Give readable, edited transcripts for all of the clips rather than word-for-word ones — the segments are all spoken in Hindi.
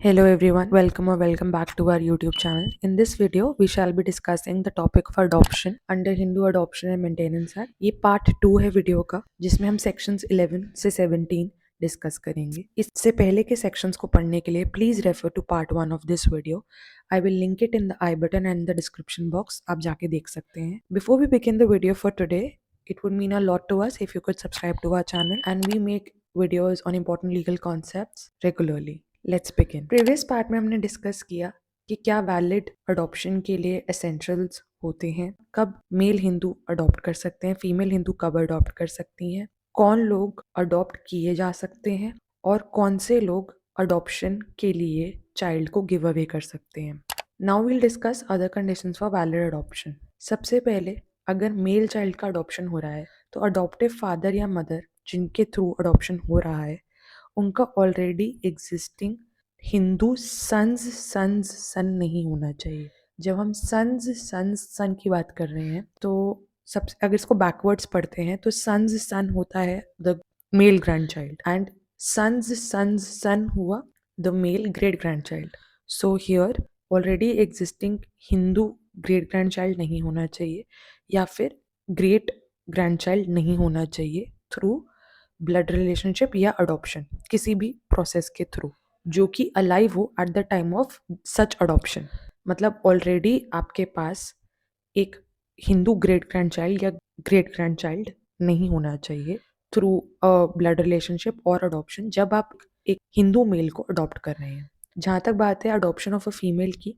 Hello everyone, welcome back to our YouTube channel. In this video, we shall be discussing the topic of adoption under Hindu Adoption and Maintenance Act. ये पार्ट 2 है वीडियो का जिसमें हम सेक्शंस 11 से 17 डिस्कस करेंगे. इससे पहले के सेक्शंस को पढ़ने के लिए please refer to part 1 of this video. I will link it in the i button and the description box. आप जाके देख सकते हैं. Before we begin the video for today, it would mean a lot to us if you could subscribe to our channel, and we make videos on important legal concepts regularly. Let's begin. Previous part में हमने डिस्कस किया कि क्या वैलिड अडॉप्शन के लिए एसेंशियल्स होते हैं, कब मेल हिंदू अडॉप्ट कर सकते हैं, फीमेल हिंदू कब अडॉप्ट कर सकती हैं, कौन लोग अडॉप्ट किए जा सकते हैं और कौन से लोग अडॉप्शन के लिए चाइल्ड को गिव अवे कर सकते हैं. Now will discuss other conditions for valid adoption. सबसे पहले अगर मेल चाइल्ड का अडॉप्शन हो रहा है तो अडॉप्टिव फादर या मदर जिनके थ्रू अडॉप्शन हो रहा है उनका ऑलरेडी एग्जिस्टिंग हिंदू सन नहीं होना चाहिए. जब हम सन की बात कर रहे हैं तो सब अगर इसको बैकवर्ड्स पढ़ते हैं तो सन होता है the male grand child and son हुआ the male great grand child. So here already existing Hindu great grand child नहीं होना चाहिए या फिर ग्रेट ग्रैंड चाइल्ड नहीं होना चाहिए थ्रू ब्लड रिलेशनशिप या अडॉप्शन किसी भी प्रोसेस के थ्रू जो कि अलाइव हो eight the time of such adoption. मतलब ऑलरेडी आपके पास एक हिंदू ग्रेट ग्रैंड चाइल्ड या ग्रेट ग्रैंड चाइल्ड नहीं होना चाहिए थ्रू अ ब्लड रिलेशनशिप और अडॉप्शन जब आप एक हिंदू मेल को अडॉप्ट कर रहे हैं. जहाँ तक बात है अडॉप्शन ऑफ अ फीमेल की,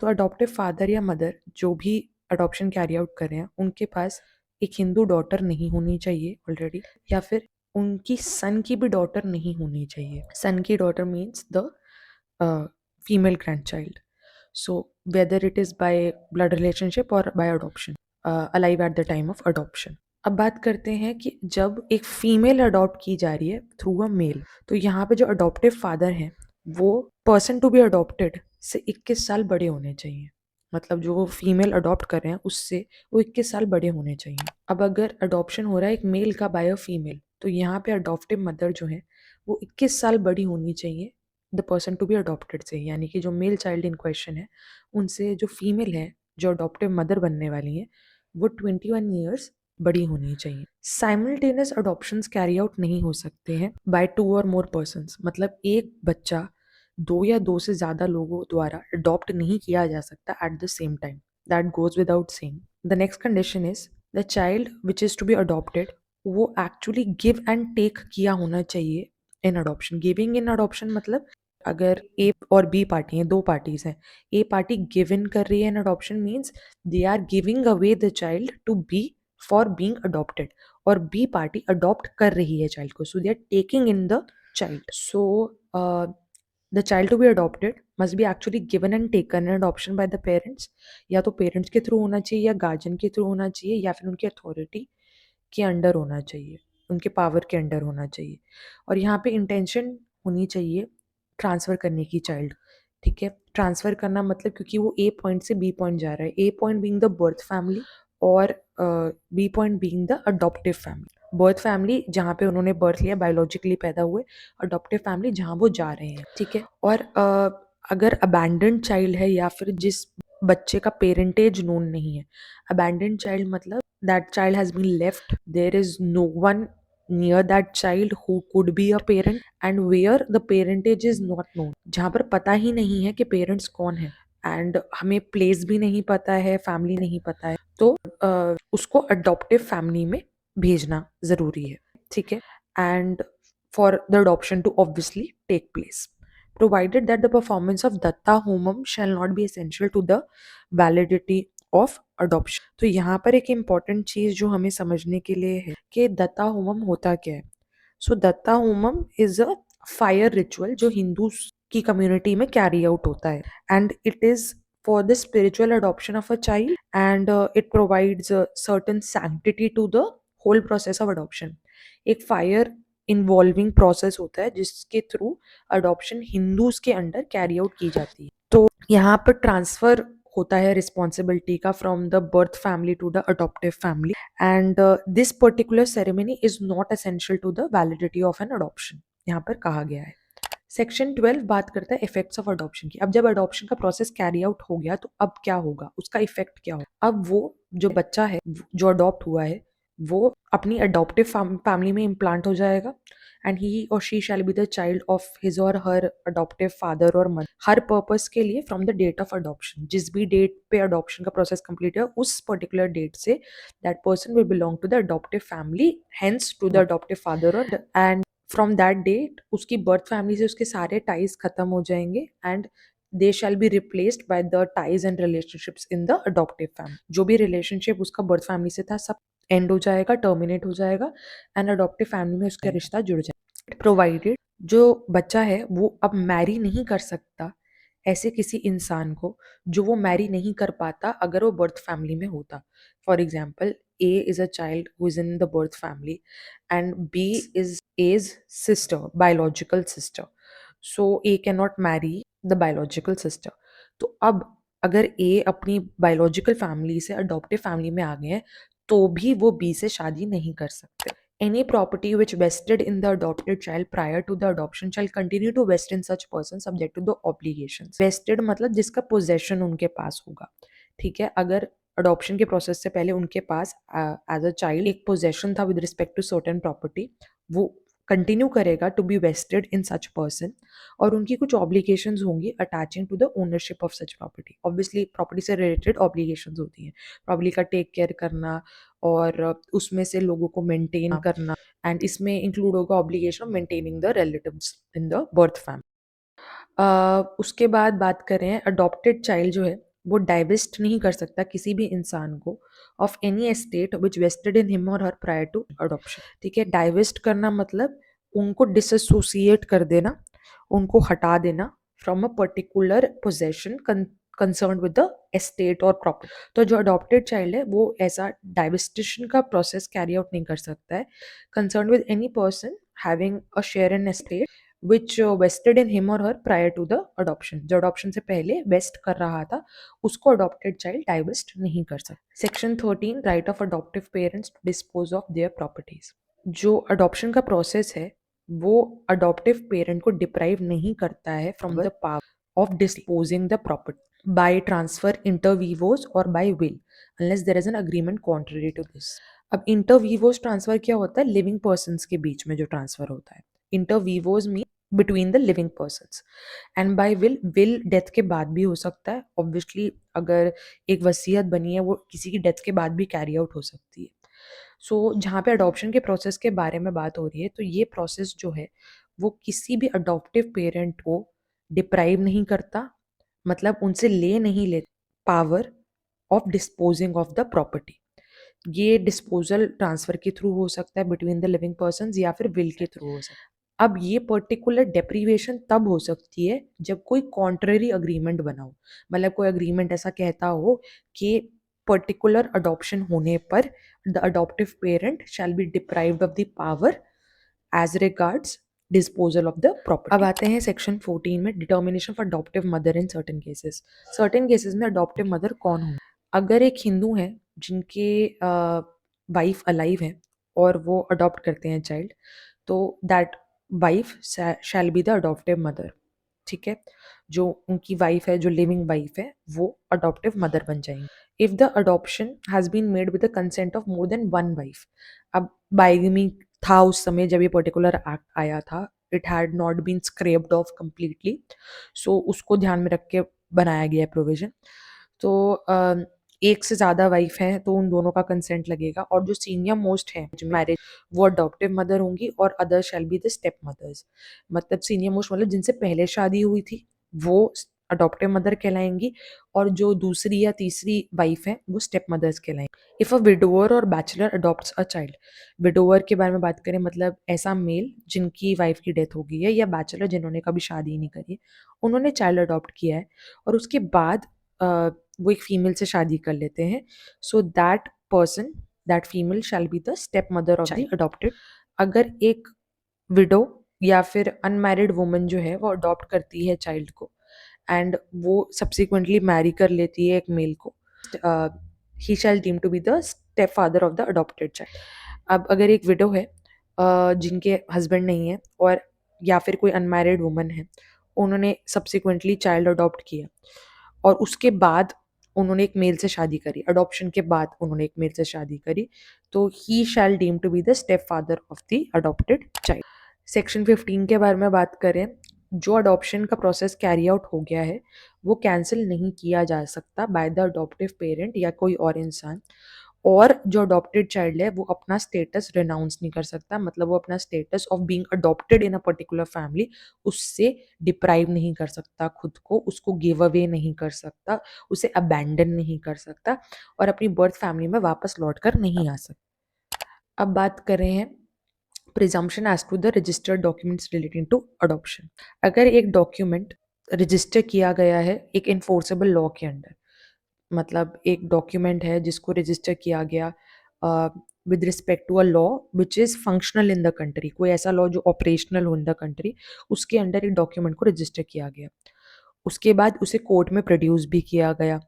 तो अडॉप्टिव फादर या मदर जो भी अडॉप्शन कैरी आउट कर रहे हैं उनके पास एक हिंदू डॉटर नहीं होनी चाहिए ऑलरेडी, या फिर उनकी सन की भी डॉटर नहीं होनी चाहिए. सन की daughter means the female grand child. So whether it is by blood relationship और by adoption alive at the time of adoption. अब बात करते हैं कि जब एक फीमेल अडॉप्ट की जा रही है थ्रू अ मेल, तो यहाँ पे जो अडॉप्टिव फादर हैं वो पर्सन टू बी अडॉप्टेड से 21 साल बड़े होने चाहिए. मतलब जो वो फीमेल अडॉप्ट कर रहे हैं उससे वो 21 साल बड़े होने चाहिए. अब अगर अडॉप्शन हो रहा है एक मेल का बाय अ फीमेल, तो यहाँ पे अडॉप्टिव मदर जो है वो 21 साल बड़ी होनी चाहिए the person to be adopted से. यानी कि जो मेल चाइल्ड इन क्वेश्चन है उनसे जो फीमेल है जो अडॉप्टिव मदर बनने वाली है वो 21 ईयर्स बड़ी होनी चाहिए. साइमल्टेनियस अडॉप्शंस कैरी आउट नहीं हो सकते हैं बाय 2 और मोर पर्सन्स. मतलब एक बच्चा 2 या 2 से ज़्यादा लोगों द्वारा अडॉप्ट नहीं किया जा सकता at the same time. That goes without saying. The next condition is the child which is to be adopted वो एक्चुअली गिव एंड टेक किया होना चाहिए in adoption. Giving in adoption मतलब अगर ए और बी पार्टी हैं, 2 पार्टीज हैं, ए पार्टी गिव इन कर रही है in adoption means they are giving away the child to be for being adopted, और बी पार्टी अडॉप्ट कर रही है चाइल्ड को, so they are taking in the child. सो the child to be adopted must be actually given and taken in adoption by the parents. या तो पेरेंट्स के थ्रू होना चाहिए या गार्जियन के थ्रू होना चाहिए या फिर उनकी अथॉरिटी के अंडर होना चाहिए, उनके पावर के अंडर होना चाहिए. और यहाँ पे इंटेंशन होनी चाहिए ट्रांसफ़र करने की चाइल्ड. ठीक है, ट्रांसफ़र करना मतलब क्योंकि वो ए पॉइंट से बी पॉइंट जा रहा है, A point being the birth family और B point being the adoptive family. Birth family जहाँ पे उन्होंने बर्थ लिया, बायोलॉजिकली पैदा हुए, अडॉप्टिव फैमिली जहाँ वो जा रहे हैं. ठीक है. और अगर अबैंडन्ड चाइल्ड है या फिर जिस बच्चे का पेरेंटेज नोन नहीं है, अबैंडन्ड चाइल्ड मतलब that child has been left, there is no one near that child who could be a parent and where the parentage is not known. जहाँ पर पता ही नहीं है कि पेरेंट्स कौन है एंड हमें प्लेस भी नहीं पता है, फैमिली नहीं पता है, तो उसको अडॉप्टिव फैमिली में भेजना जरूरी है. ठीक है. And for the adoption to obviously take place, provided that the performance of datta homam shall not be essential to the validity of adoption. तो यहाँ पर एक इम्पॉर्टेंट चीज जो हमें समझने के लिए है कि दत्ता होमम होता क्या है. So Datta homam is a fire ritual जो हिंदू की कम्युनिटी में कैरी आउट होता है and it is for the spiritual adoption of a child, and it provides a certain sanctity to the whole process of adoption. एक फायर इन्वॉल्विंग प्रोसेस होता है जिसके थ्रू अडॉप्शन हिंदूज के अंडर कैरी आउट की जाती है. तो यहाँ पर ट्रांसफर होता है रिस्पॉन्सिबिलिटी का from the birth family to the adoptive family, and this particular ceremony is not essential to the validity of an adoption. यहाँ पर कहा गया है. सेक्शन 12 बात करता है इफेक्ट्स ऑफ अडॉप्शन की। अब जब अडॉप्शन का प्रोसेस कैरी आउट हो गया तो अब क्या होगा, उसका इफेक्ट क्या होगा। अब वो जो बच्चा है जो अडॉप्ट हुआ है वो अपनी अडॉप्टिव फैमिली में इम्प्लांट हो जाएगा and he or she shall be the child of his or her adoptive father or mother हर पर्पस के लिए from the date of adoption. जिस भी डेट पे अडॉप्शन का प्रोसेस कंप्लीट है उस पर्टिकुलर डेट से that person will belong to the adoptive family, hence to the adoptive father और एंड फ्रॉम दैट डेट उसकी बर्थ फैमिली से उसके सारे टाइज खत्म हो जाएंगे and they shall be replaced by the ties and relationships in the adoptive family. जो भी रिलेशनशिप उसका बर्थ फैमिली से था सब एंड हो जाएगा, टर्मिनेट हो जाएगा एंड अडॉप्टिव फैमिली में उसका रिश्ता जुड़ जाएगा, प्रोवाइडेड जो बच्चा है वो अब मैरी नहीं कर सकता ऐसे किसी इंसान को जो वो मैरी नहीं कर पाता अगर वो बर्थ फैमिली में होता। For example, A is a child who is in the birth family and B is A's sister, biological sister. So A cannot marry the biological sister. तो अब अगर A अपनी बायोलॉजिकल फैमिली से अडॉप्टिव फैमिली में आ गए हैं तो भी वो B से शादी नहीं कर सकते। Any property which vested in the adopted child prior to the adoption shall continue to vest in such person subject to the obligations. Vested मतलब जिसका possession उनके पास होगा, ठीक है। अगर अडॉप्शन के प्रोसेस से पहले उनके पास एज अ चाइल्ड एक पोजेशन था with respect to certain property, वो कंटिन्यू करेगा to be vested in such person और उनकी कुछ ऑब्लिगेशंस होंगी attaching to the ownership of such property. Obviously property से रिलेटेड ऑब्लिगेशंस होती हैं, प्रॉपर्टी का टेक केयर करना और उसमें से लोगों को मेंटेन करना एंड इसमें इंक्लूड होगा obligation of maintaining the relatives in the birth family. उसके बाद बात करें अडॉप्टेड चाइल्ड जो है वो डाइवेस्ट नहीं कर सकता किसी भी इंसान को of any estate which vested in him or her prior to adoption. ठीक है, डाइवेस्ट करना मतलब उनको डिसएसोसिएट कर देना, उनको हटा देना from a particular possession concern with the estate और प्रॉपर्टी। तो जो अडॉप्टेड चाइल्ड है वो ऐसा डाइवेस्टेशन का प्रोसेस कैरी आउट नहीं कर सकता है concern with any person having a share in estate which vested in him or her prior to the adoption। जो adoption से पहले वेस्ट कर रहा था उसको adopted child divest नहीं कर सकता। Section 13 right of adoptive parents to dispose of their properties। जो adoption का प्रोसेस है वो adoptive parent को डिप्राइव नहीं करता है from the power of disposing the property by transfer inter vivos or by will unless there is an agreement contrary to this। अब इंटर वीवोस ट्रांसफर क्या होता है, लिविंग पर्सन्स के बीच में जो ट्रांसफर होता है। Inter vivos mean between the living persons and by will death के बाद भी हो सकता है। ऑब्वियसली अगर एक वसीयत बनी है वो किसी की डेथ के बाद भी कैरी आउट हो सकती है। सो जहाँ पे अडॉप्शन के प्रोसेस के बारे में बात हो रही है तो ये प्रोसेस जो है वो किसी भी अडॉप्टिव पेरेंट को डिप्राइव नहीं करता, मतलब उनसे ले नहीं ले power of disposing of the property. ये डिस्पोजल ट्रांसफर के थ्रू हो सकता है बिटवीन द लिविंग पर्सन्स या फिर विल के थ्रू हो सकता है। अब ये पर्टिकुलर डेप्रीवेशन तब हो सकती है जब कोई कॉन्ट्ररी अग्रीमेंट बना हो, मतलब कोई अग्रीमेंट ऐसा कहता हो कि पर्टिकुलर अडॉप्शन होने पर the adoptive parent shall be deprived of the power as regards disposal of the property. अब आते हैं सेक्शन 14 में determination of adoptive mother in certain cases. Certain cases में अडॉप्टिव मदर कौन हो, अगर एक हिंदू है जिनके वाइफ अलाइव है और वो अडॉप्ट करते हैं चाइल्ड तो that wife shell be the adoptive mother. ठीक है, जो उनकी वाइफ है, जो लिविंग वाइफ है, वो अडॉप्टिव मदर बन जाएंगी if the adoption has been made with the consent of more than one wife. अब बाइगमी था उस समय जब ये पर्टिकुलर एक्ट आया था, it had not been scrapped off completely, so उसको ध्यान में रख के बनाया गया है प्रोविजन। तो एक से ज़्यादा वाइफ हैं तो उन दोनों का कंसेंट लगेगा और जो सीनियर मोस्ट है मैरिज वो अडॉप्टिव मदर होंगी और other shall be the stepmothers. मतलब सीनियर मोस्ट मतलब जिनसे पहले शादी हुई थी वो अडॉप्टिव मदर कहलाएंगी और जो दूसरी या तीसरी वाइफ है वो स्टेप मदर्स कहलाएंगी। इफ अ विडोअर और bachelor adopts a child, widower के बारे में बात करें मतलब ऐसा मेल जिनकी वाइफ की डेथ हो गई है या बैचलर जिन्होंने कभी शादी नहीं करी है, उन्होंने चाइल्ड अडॉप्ट किया है और उसके बाद वो एक फीमेल से शादी कर लेते हैं, so that person that female shell be the step mother of the adopted. अगर एक विडो या फिर अनमैरिड वुमन जो है वो अडॉप्ट करती है चाइल्ड को एंड वो सब्सिक्वेंटली मैरी कर लेती है एक मेल को, he shall deem to be the step father of the adopted child. अब अगर एक विडो है जिनके हस्बैंड नहीं है और या फिर कोई अनमैरिड वुमन है, उन्होंने सब्सिक्वेंटली चाइल्ड अडॉप्ट किया और उसके बाद उन्होंने एक मेल से शादी करी, अडॉप्शन के बाद उन्होंने एक मेल से शादी करी, तो he shall deem to be the step father of the adopted child. Section 15 के बारे में बात करें, जो अडॉप्शन का प्रोसेस कैरी आउट हो गया है वो कैंसिल नहीं किया जा सकता बाय द अडॉप्टिव पेरेंट या कोई और इंसान, और जो अडॉप्टेड चाइल्ड है वो अपना स्टेटस रिनाउंस नहीं कर सकता, मतलब वो अपना status of being adopted in a particular family उससे डिप्राइव नहीं कर सकता खुद को, उसको गिव अवे नहीं कर सकता, उसे अबैंडन नहीं कर सकता और अपनी बर्थ फैमिली में वापस लौट कर नहीं आ सकता। अब बात कर रहे हैं presumption as to the registered documents relating to adoption. अगर एक डॉक्यूमेंट रजिस्टर किया गया है एक इन्फोर्सेबल लॉ के अंडर, मतलब एक डॉक्यूमेंट है जिसको रजिस्टर किया गया with respect to a law which is functional in the country, कोई ऐसा लॉ जो ऑपरेशनल हो इन द कंट्री, उसके अंडर एक डॉक्यूमेंट को रजिस्टर किया गया, उसके बाद उसे कोर्ट में प्रोड्यूस भी किया गया,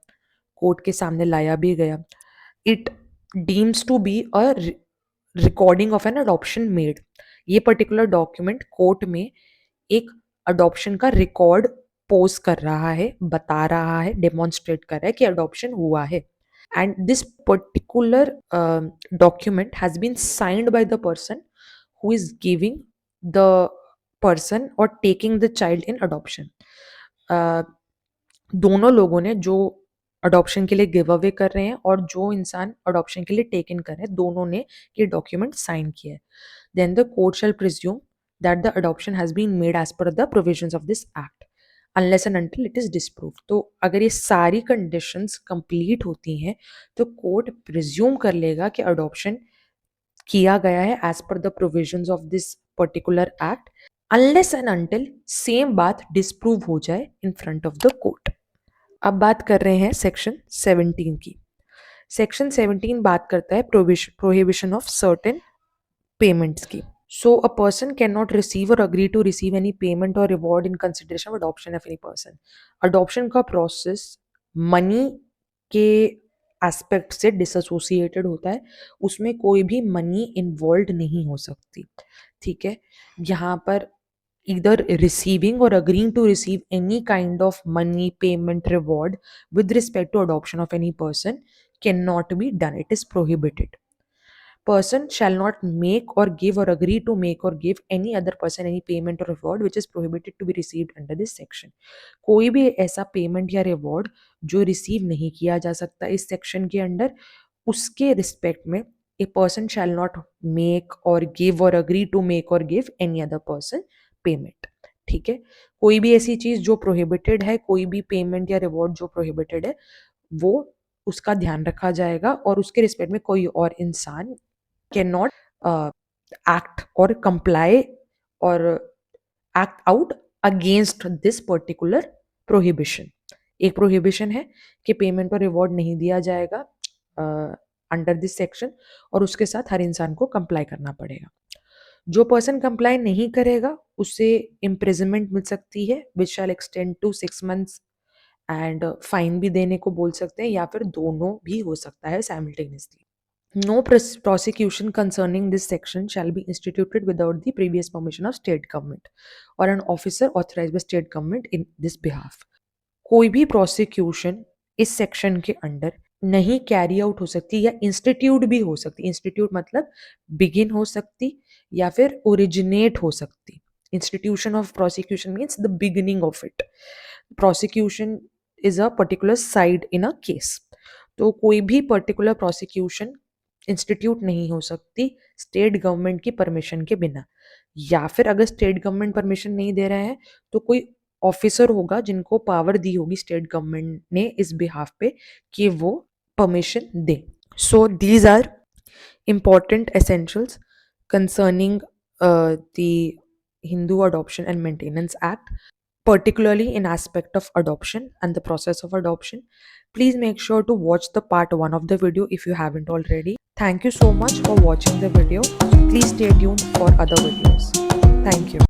कोर्ट के सामने लाया भी गया, it deems to be a recording of an adoption made. ये पर्टिकुलर डॉक्यूमेंट कोर्ट में एक अडॉप्शन का रिकॉर्ड पोज कर रहा है, बता रहा है, डेमोन्स्ट्रेट कर रहा है कि अडॉप्शन हुआ है, and this particular document has been signed by the person who is giving the person or taking the child in adoption। दोनों लोगों ने, जो अडॉप्शन के लिए गिव अवे कर रहे हैं और जो इंसान अडॉप्शन के लिए टेक इन कर रहे हैं, दोनों ने ये डॉक्यूमेंट साइन किया है। Then the court shall presume that the adoption has been made as per the provisions of this act unless and until it is disprove. तो अगर ये सारी कंडीशंस कंप्लीट होती हैं तो कोर्ट प्रिज्यूम कर लेगा कि अडॉप्शन किया गया है as per the provisions of this particular act, unless and until same बात डिस्प्रूव हो जाए in front of the court. अब बात कर रहे हैं सेक्शन 17 की। सेक्शन 17 बात करता है प्रोहिबिशन ऑफ सर्टेन पेमेंट्स की। So a person cannot receive or agree to receive any payment or reward in consideration of adoption of any person। Adoption का process money के एस्पेक्ट से डिसोसिएटेड होता है, उसमें कोई भी मनी इन्वॉल्व नहीं हो सकती, ठीक है। यहाँ पर either receiving or agreeing to receive any kind of money, payment, reward with respect to adoption of any person cannot be done. It is prohibited। Person shall not make or give or agree to make or give any other person any payment or reward which is prohibited to be received under this section। कोई भी ऐसा पेमेंट या रिवॉर्ड जो रिसीव नहीं किया जा सकता इस सेक्शन के अंडर, उसके रिस्पेक्ट में a person shall not make और गिव और अग्री टू मेक और give any other person payment, ठीक है। कोई भी ऐसी चीज जो प्रोहिबिटेड है, कोई भी पेमेंट या रिवॉर्ड जो प्रोहिबिटेड है, वो उसका ध्यान रखा जाएगा और उसके रिस्पेक्ट में कोई और इंसान कैन नॉट एक्ट और कंप्लाई और act out against this particular prohibition. एक प्रोहिबिशन है कि पेमेंट और रिवॉर्ड नहीं दिया जाएगा अंडर दिस सेक्शन, और उसके साथ हर इंसान को कंप्लाई करना पड़ेगा। जो पर्सन कंप्लाई नहीं करेगा उसे इम्प्रिजनमेंट मिल सकती है which shall extend to 6 months and fine भी देने को बोल सकते हैं, या फिर दोनों भी हो सकता है simultaneously. No prosecution concerning this section shall be instituted without the previous permission of state government or an officer authorized by state government in this behalf। कोई भी prosecution इस section के अंडर नहीं कैरी आउट हो सकती या इंस्टीट्यूट भी हो सकती। इंस्टीट्यूट मतलब बिगिन हो सकती या फिर ओरिजिनेट हो सकती। Institution of prosecution means the beginning of it. Prosecution is a particular side in a case. तो कोई भी पर्टिकुलर प्रोसिक्यूशन इंस्टीट्यूट नहीं हो सकती स्टेट गवर्नमेंट की परमिशन के बिना, या फिर अगर स्टेट गवर्नमेंट परमिशन नहीं दे रहे हैं तो कोई ऑफिसर होगा जिनको पावर दी होगी स्टेट गवर्नमेंट ने इस बिहाफ पे कि वो परमिशन दे। So these are important essentials concerning the Hindu Adoption and Maintenance Act, particularly in aspect of adoption and the process of adoption. Please make sure to watch the part 1 of the video if you haven't already. Thank you so much for watching the video. Please stay tuned for other videos. Thank you.